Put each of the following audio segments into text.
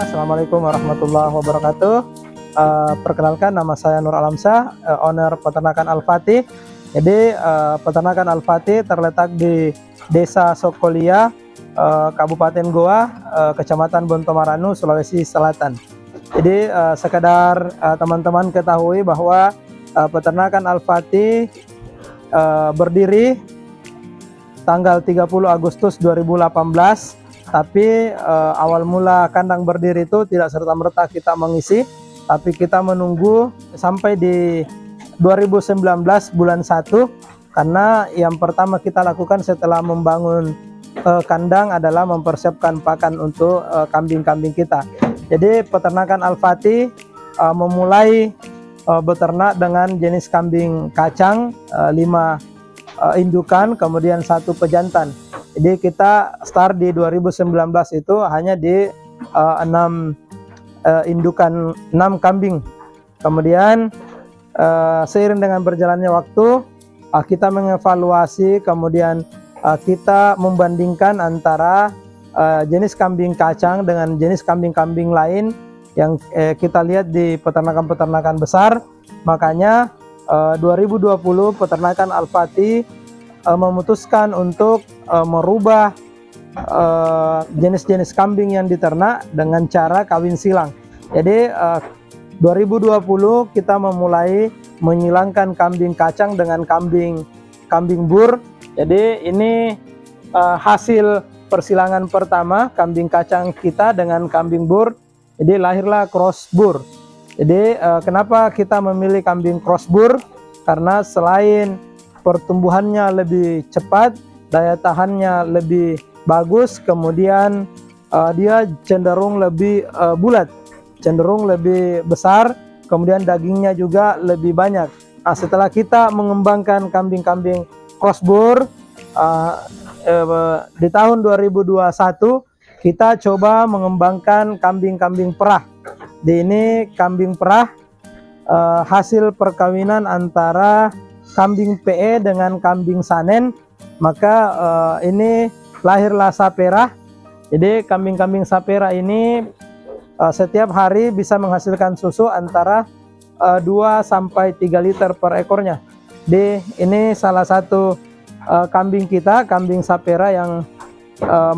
Assalamualaikum warahmatullahi wabarakatuh. Perkenalkan, nama saya Nur Alamsyah, owner peternakan Al-Fatih. Jadi peternakan Al-Fatih terletak di Desa Sokolia, Kabupaten Goa, Kecamatan Bontomaranu, Sulawesi Selatan. Jadi sekedar teman-teman ketahui bahwa peternakan Al-Fatih berdiri tanggal 30 Agustus 2018. Tapi awal mula kandang berdiri itu tidak serta-merta kita mengisi, tapi kita menunggu sampai di 2019 bulan 1, karena yang pertama kita lakukan setelah membangun kandang adalah mempersiapkan pakan untuk kambing-kambing kita. Jadi peternakan Al-Fatih memulai beternak dengan jenis kambing kacang 5 indukan, kemudian 1 pejantan. Jadi kita start di 2019 itu hanya di 6 indukan, 6 kambing. Kemudian seiring dengan berjalannya waktu, kita mengevaluasi, kemudian kita membandingkan antara jenis kambing kacang dengan jenis kambing-kambing lain yang kita lihat di peternakan-peternakan besar. Makanya 2020 peternakan Al-Fatih memutuskan untuk merubah jenis-jenis kambing yang diternak dengan cara kawin silang. Jadi 2020 kita memulai menyilangkan kambing kacang dengan kambing bur. Jadi ini hasil persilangan pertama kambing kacang kita dengan kambing bur. Jadi lahirlah cross bur. Jadi kenapa kita memilih kambing cross bur? Karena selain pertumbuhannya lebih cepat, daya tahannya lebih bagus, kemudian dia cenderung lebih bulat, cenderung lebih besar, kemudian dagingnya juga lebih banyak. Nah, setelah kita mengembangkan kambing-kambing cross bur di tahun 2021, kita coba mengembangkan kambing-kambing perah. Di ini kambing perah hasil perkawinan antara kambing PE dengan kambing Sanen, maka ini lahirlah Sapera. Jadi kambing-kambing Sapera ini setiap hari bisa menghasilkan susu antara 2 sampai 3 liter per ekornya. Ini salah satu kambing kita, kambing Sapera yang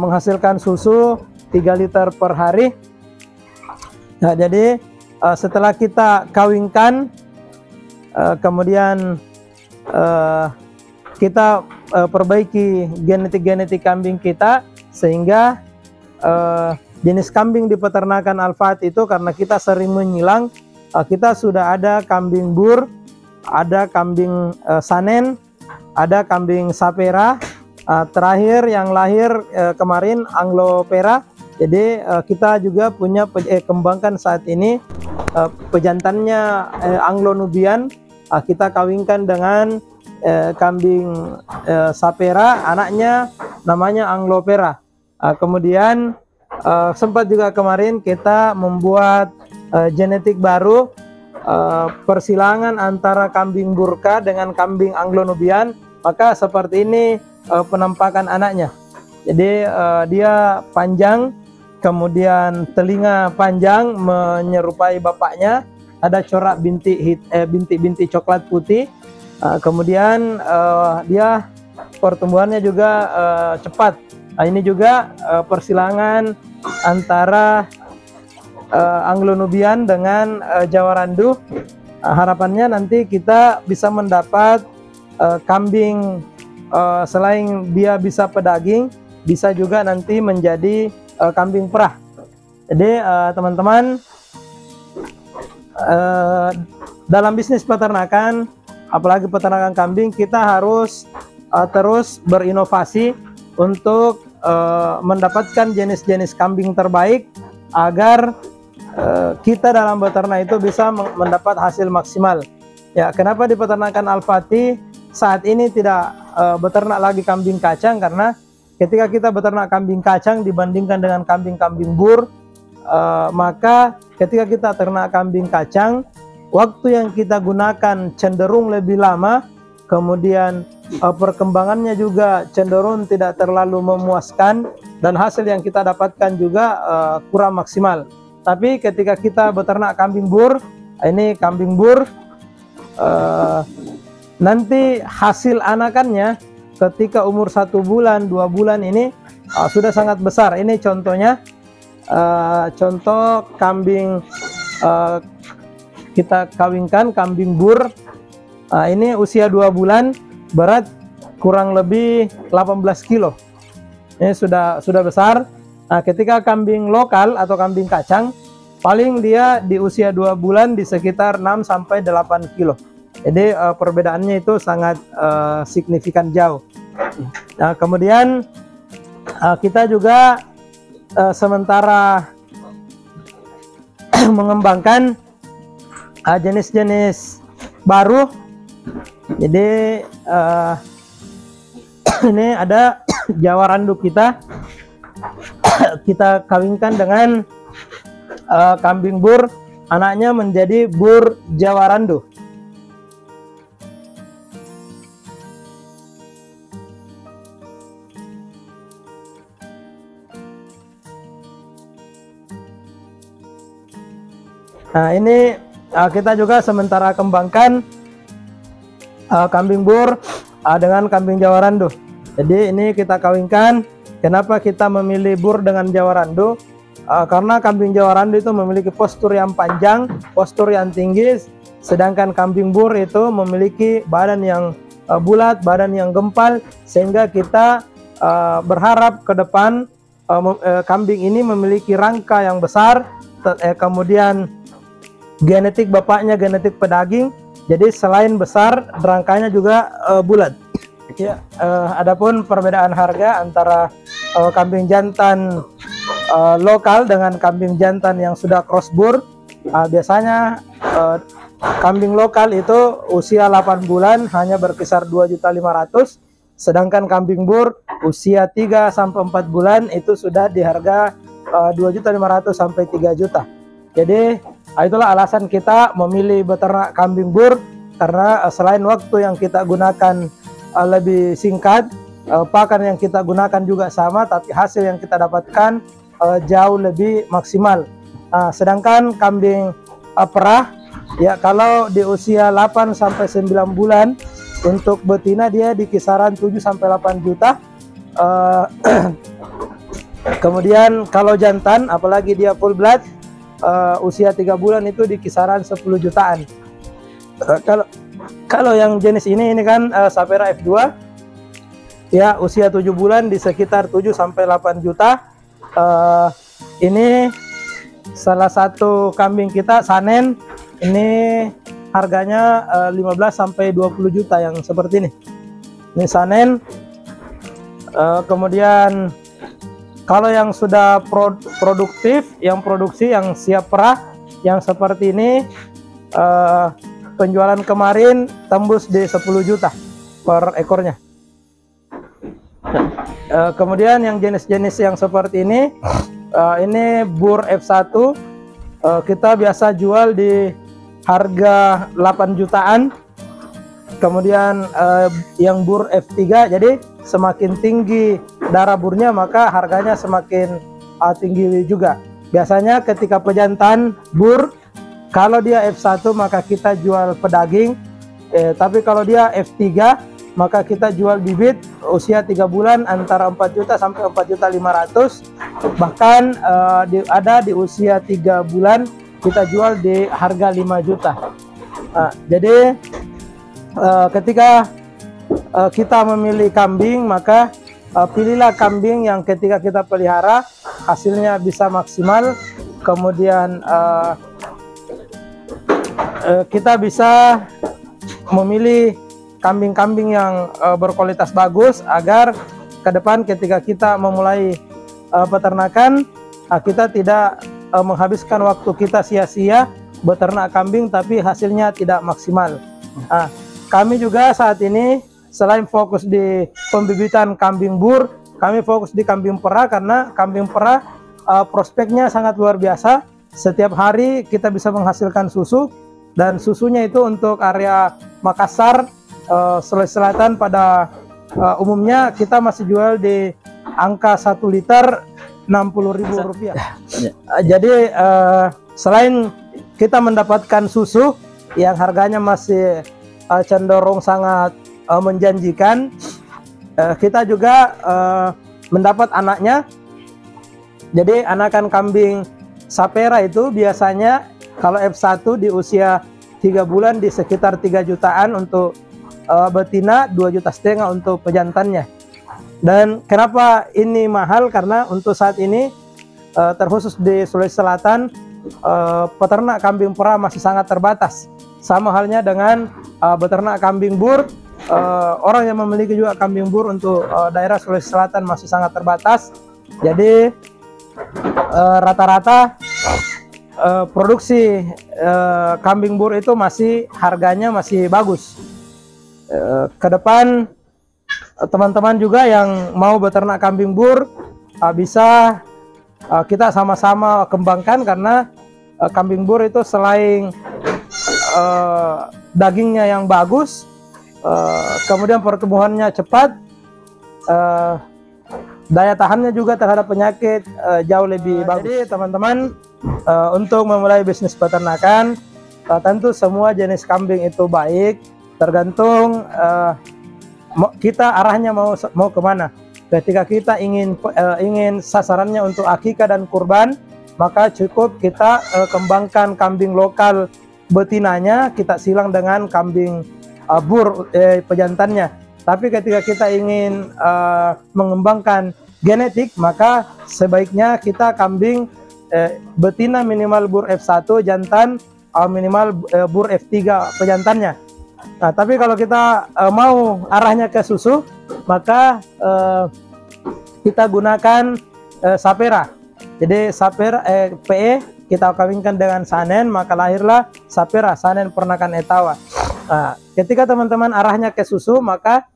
menghasilkan susu 3 liter per hari. Nah, jadi setelah kita kawinkan, kemudian kita perbaiki genetik kambing kita, sehingga jenis kambing di peternakan Al-Fatih itu, karena kita sering menyilang, kita sudah ada kambing bur, ada kambing Sanen, ada kambing Sapera, terakhir yang lahir kemarin Anglo Pera. Jadi kita juga punya kembangkan saat ini pejantannya Anglo Nubian. Kita kawinkan dengan kambing Sapera, anaknya namanya Anglo Pera. Kemudian sempat juga kemarin kita membuat genetik baru, persilangan antara kambing Burka dengan kambing Anglo Nubian. Maka seperti ini penampakan anaknya. Jadi dia panjang, kemudian telinga panjang menyerupai bapaknya, ada corak bintik-bintik coklat putih. Kemudian dia pertumbuhannya juga cepat. Nah, ini juga persilangan antara Anglo Nubian dengan Jawa Randu. Harapannya nanti kita bisa mendapat kambing, selain dia bisa pedaging, bisa juga nanti menjadi kambing perah. Jadi teman-teman, dalam bisnis peternakan, apalagi peternakan kambing, kita harus terus berinovasi untuk mendapatkan jenis-jenis kambing terbaik, agar kita dalam beternak itu bisa mendapat hasil maksimal. Ya, kenapa di peternakan Al-Fatih saat ini tidak beternak lagi kambing kacang? Karena ketika kita beternak kambing kacang dibandingkan dengan kambing-kambing bur, maka ketika kita ternak kambing kacang, waktu yang kita gunakan cenderung lebih lama, kemudian perkembangannya juga cenderung tidak terlalu memuaskan, dan hasil yang kita dapatkan juga kurang maksimal. Tapi ketika kita beternak kambing bur, ini kambing bur, nanti hasil anakannya ketika umur 1 bulan 2 bulan ini sudah sangat besar. Ini contohnya, contoh kambing kita kawinkan, kambing bur. Ini usia 2 bulan, berat kurang lebih 18 kilo. Ini sudah besar. Nah, ketika kambing lokal atau kambing kacang, paling dia di usia 2 bulan di sekitar 6 sampai 8 kilo. Jadi perbedaannya itu sangat signifikan jauh. Nah, kemudian kita juga sementara mengembangkan jenis-jenis baru. Jadi ini ada Jawa Randu kita kawinkan dengan kambing bur, anaknya menjadi bur Jawa Randu. Nah, ini kita juga sementara kembangkan kambing bur dengan kambing Jawa Randu. Jadi ini kita kawinkan. Kenapa kita memilih bur dengan Jawa Randu? Karena kambing Jawa Randu itu memiliki postur yang panjang, postur yang tinggi, sedangkan kambing bur itu memiliki badan yang bulat, badan yang gempal, sehingga kita berharap ke depan kambing ini memiliki rangka yang besar, kemudian genetik bapaknya genetik pedaging, jadi selain besar rangkanya juga bulat. Ya, adapun perbedaan harga antara kambing jantan lokal dengan kambing jantan yang sudah cross bur, biasanya kambing lokal itu usia 8 bulan hanya berkisar 2.500.000, sedangkan kambing bur usia 3 sampai 4 bulan itu sudah di harga 2.500.000 sampai 3 juta. Jadi itulah alasan kita memilih beternak kambing bur, karena selain waktu yang kita gunakan lebih singkat, pakan yang kita gunakan juga sama, tapi hasil yang kita dapatkan jauh lebih maksimal. Sedangkan kambing perah, ya kalau di usia 8 sampai 9 bulan untuk betina dia di kisaran 7 sampai 8 juta. Kemudian kalau jantan, apalagi dia full blood, usia 3 bulan itu di kisaran 10 jutaan. Kalau yang jenis ini kan Sapera F2, ya usia 7 bulan di sekitar 7 sampai 8 juta. Ini salah satu kambing kita Sanen, ini harganya 15 sampai 20 juta yang seperti ini. Ini Sanen. Kemudian kalau yang sudah produktif, yang produksi, yang siap perah, yang seperti ini, penjualan kemarin tembus di 10 juta per ekornya. Kemudian yang jenis-jenis yang seperti ini bur F1, kita biasa jual di harga 8 jutaan. Kemudian yang bur F3, jadi semakin tinggi darah burnya maka harganya semakin tinggi juga. Biasanya ketika pejantan bur, kalau dia F1 maka kita jual pedaging, tapi kalau dia F3 maka kita jual bibit usia 3 bulan antara 4 juta sampai 4.500.000. Bahkan ada di usia 3 bulan kita jual di harga 5 juta. Jadi ketika kita memilih kambing, maka pilihlah kambing yang ketika kita pelihara hasilnya bisa maksimal, kemudian kita bisa memilih kambing-kambing yang berkualitas bagus, agar ke depan ketika kita memulai peternakan, kita tidak menghabiskan waktu kita sia-sia beternak kambing tapi hasilnya tidak maksimal. Kami juga saat ini selain fokus di pembibitan kambing bur, kami fokus di kambing perah, karena kambing perah prospeknya sangat luar biasa. Setiap hari kita bisa menghasilkan susu, dan susunya itu untuk area Makassar, Sulawesi Selatan pada umumnya kita masih jual di angka 1 liter Rp60.000. Jadi selain kita mendapatkan susu yang harganya masih cenderung sangat menjanjikan, kita juga mendapat anaknya. Jadi anakan kambing Sapera itu biasanya kalau F1 di usia 3 bulan di sekitar 3 jutaan untuk betina, 2,5 juta untuk pejantannya. Dan kenapa ini mahal? Karena untuk saat ini terkhusus di Sulawesi Selatan peternak kambing perah masih sangat terbatas. Sama halnya dengan beternak kambing bur, orang yang memiliki juga kambing bur untuk daerah Sulawesi Selatan masih sangat terbatas. Jadi rata-rata produksi kambing bur itu masih harganya masih bagus. Ke depan teman-teman juga yang mau beternak kambing bur bisa kita sama-sama kembangkan, karena kambing bur itu selain dagingnya yang bagus, kemudian pertumbuhannya cepat, daya tahannya juga terhadap penyakit jauh lebih bagus. Jadi teman-teman, untuk memulai bisnis peternakan tentu semua jenis kambing itu baik, tergantung kita arahnya mau kemana. Ketika kita ingin sasarannya untuk akikah dan kurban, maka cukup kita kembangkan kambing lokal betinanya, kita silang dengan kambing bur pejantannya. Tapi ketika kita ingin mengembangkan genetik, maka sebaiknya kita kambing betina minimal bur F1, jantan minimal bur F3 pejantannya. Nah, tapi kalau kita mau arahnya ke susu, maka kita gunakan Sapera. Jadi Sapera PE kita kawinkan dengan Sanen, maka lahirlah Sapera, Sanen Peranakan Etawa. Nah, ketika teman-teman arahnya ke susu, maka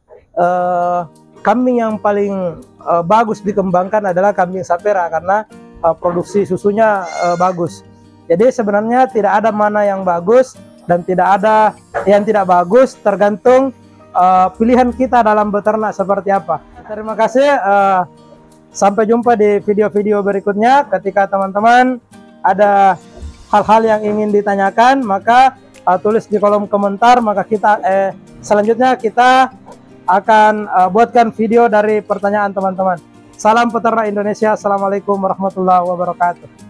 kambing yang paling bagus dikembangkan adalah kambing Sapera, karena produksi susunya bagus. Jadi sebenarnya tidak ada mana yang bagus dan tidak ada yang tidak bagus, tergantung pilihan kita dalam beternak seperti apa. Terima kasih, sampai jumpa di video-video berikutnya. Ketika teman-teman ada hal-hal yang ingin ditanyakan, maka tulis di kolom komentar, maka kita selanjutnya kita akan buatkan video dari pertanyaan teman-teman. Salam peternak Indonesia. Assalamualaikum warahmatullahi wabarakatuh.